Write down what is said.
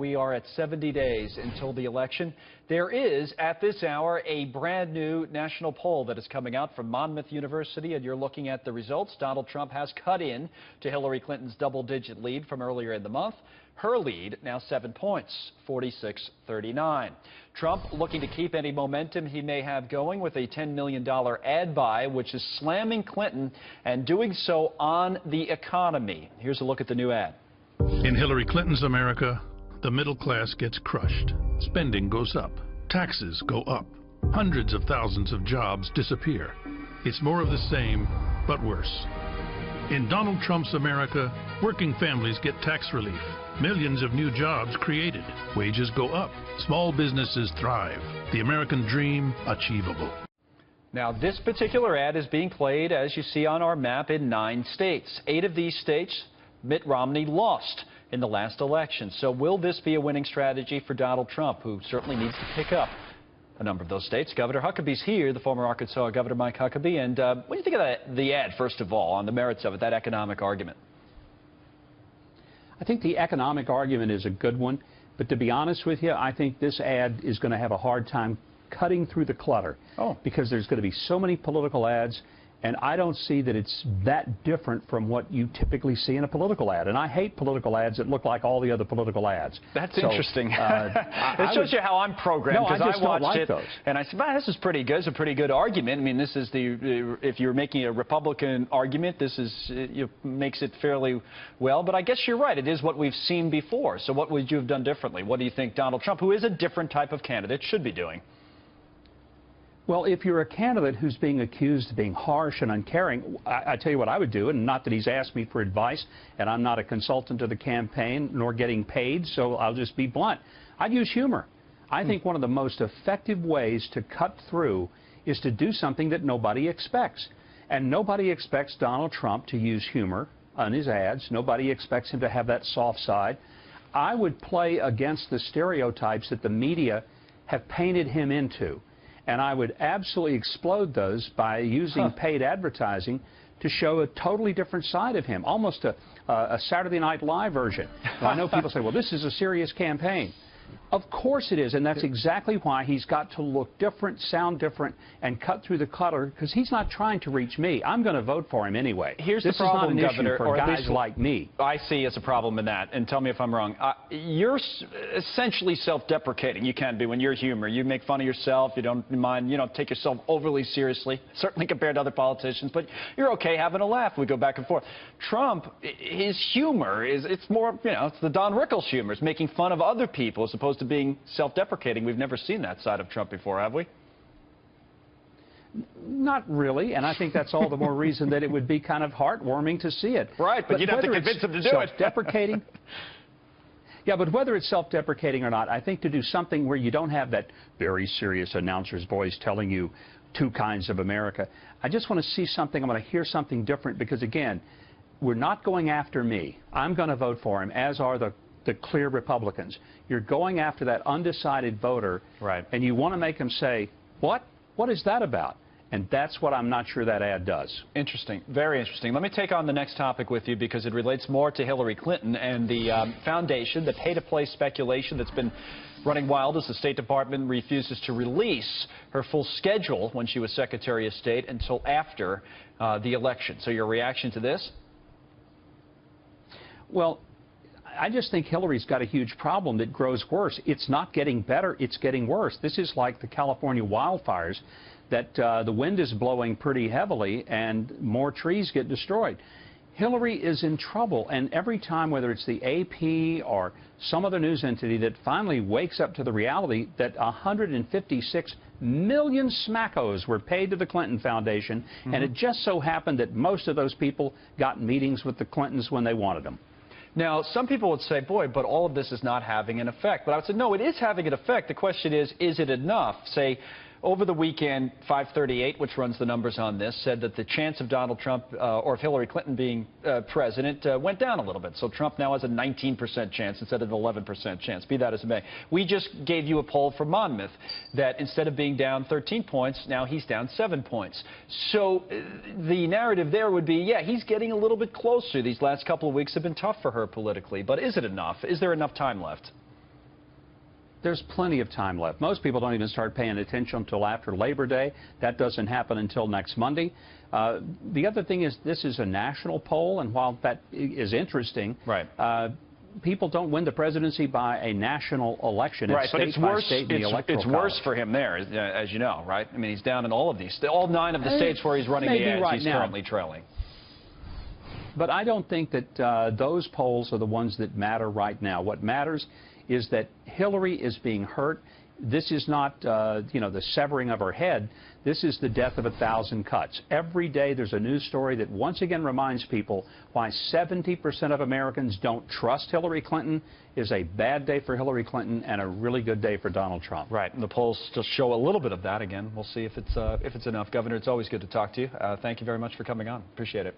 we are at 70 days until the election. There is, at this hour, a brand new national poll that is coming out from Monmouth University, and you're looking at the results. Donald Trump has cut in to Hillary Clinton's double-digit lead from earlier in the month. Her lead now 7 points, 46-39. Trump looking to keep any momentum he may have going with a $10 million ad buy, which is slamming Clinton and doing so on the economy. Here's a look at the new ad. In Hillary Clinton's America, the middle class gets crushed. Spending goes up. Taxes go up. Hundreds of thousands of jobs disappear. It's more of the same, but worse. In Donald Trump's America, working families get tax relief. Millions of new jobs created. Wages go up. Small businesses thrive. The American dream achievable. Now, this particular ad is being played, as you see on our map, in 9 states. 8 of these states, Mitt Romney lost in the last election. So will this be a winning strategy for Donald Trump, who certainly needs to pick up a number of those states? Governor Huckabee's here, the former Arkansas Governor Mike Huckabee. And what do you think of the ad, first of all, on the merits of it, that economic argument? I think the economic argument is a good one, but to be honest with you, I think this ad is going to have a hard time cutting through the clutter. Because there's going to be so many political ads, and I don't see that it's that different from what you typically see in a political ad. And I hate political ads that look like all the other political ads. That's interesting. It shows you how I'm programmed, because I watched like it those. And I said, man, this is pretty good. It's a pretty good argument. I mean, this is if you're making a Republican argument, this is makes it fairly well. But I guess you're right. It is what we've seen before. So what would you have done differently? What do you think Donald Trump, who is a different type of candidate, should be doing? Well, if you're a candidate who's being accused of being harsh and uncaring, I tell you what I would do, and not that he's asked me for advice, and I'm not a consultant to the campaign, nor getting paid, so I'll just be blunt. I'd use humor. I think one of the most effective ways to cut through is to do something that nobody expects. And nobody expects Donald Trump to use humor on his ads. Nobody expects him to have that soft side. I would play against the stereotypes that the media have painted him into. And I would absolutely explode those by using paid advertising to show a totally different side of him, almost a Saturday Night Live version. Now, I know people say, well, this is a serious campaign. Of course it is, and that's exactly why he's got to look different, sound different, and cut through the clutter, because he's not trying to reach me. I'm going to vote for him anyway. Here's the problem, Governor, this is not an issue for guys like me. I see as a problem in that, and tell me if I'm wrong. You're essentially self-deprecating. You can be when you're humor. You make fun of yourself. You don't mind, take yourself overly seriously, certainly compared to other politicians, but you're okay having a laugh. We go back and forth. Trump, his humor it's more, it's the Don Rickles humor. It's making fun of other people as opposed to being self-deprecating. We've never seen that side of Trump before, have we? Not really, and I think that's all the more reason that it would be kind of heartwarming to see it. Right, but you'd have to convince him to do it. Self-deprecating? Yeah, but whether it's self-deprecating or not, I think to do something where you don't have that very serious announcer's voice telling you 2 kinds of America, I just want to see something. I want to hear something different, because, again, we're not going after me. I'm going to vote for him, as are the clear Republicans. You're going after that undecided voter, right? And you want to make them say, what? What is that about? And that's what I'm not sure that ad does. Interesting. Very interesting. Let me take on the next topic with you, because it relates more to Hillary Clinton and the foundation, the pay-to-play speculation that's been running wild as the State Department refuses to release her full schedule when she was Secretary of State until after the election. So your reaction to this? Well, I just think Hillary's got a huge problem that grows worse. It's not getting better, it's getting worse. This is like the California wildfires, that the wind is blowing pretty heavily and more trees get destroyed. Hillary is in trouble, and every time, whether it's the AP or some other news entity that finally wakes up to the reality that 156 million smackos were paid to the Clinton Foundation, and it just so happened that most of those people got meetings with the Clintons when they wanted them. Now, some people would say, boy, but all of this is not having an effect. But I would say, no, it is having an effect. The question is it enough? Say, over the weekend, 538, which runs the numbers on this, said that the chance of Donald Trump or of Hillary Clinton being president went down a little bit. So Trump now has a 19% chance instead of an 11% chance, be that as it may. We just gave you a poll from Monmouth that instead of being down 13 points, now he's down 7 points. So the narrative there would be, yeah, he's getting a little bit closer. These last couple of weeks have been tough for her politically. But is it enough? Is there enough time left? There's plenty of time left. Most people don't even start paying attention until after Labor Day. That doesn't happen until next Monday. The other thing is this is a national poll, and while that is interesting, right. People don't win the presidency by a national election. Right, but it's worse. It's worse college. for him there, as you know, right? I mean, he's down in all of these, all 9 of the states where he's running the ads. Right he's now. currently trailing. But I don't think that those polls are the ones that matter right now. What matters is that Hillary is being hurt. This is not, you know, the severing of her head. This is the death of 1,000 cuts. Every day there's a news story that once again reminds people why 70% of Americans don't trust Hillary Clinton is a bad day for Hillary Clinton and a really good day for Donald Trump. Right, and the polls still show a little bit of that. Again, we'll see if it's enough. Governor, it's always good to talk to you. Thank you very much for coming on. Appreciate it.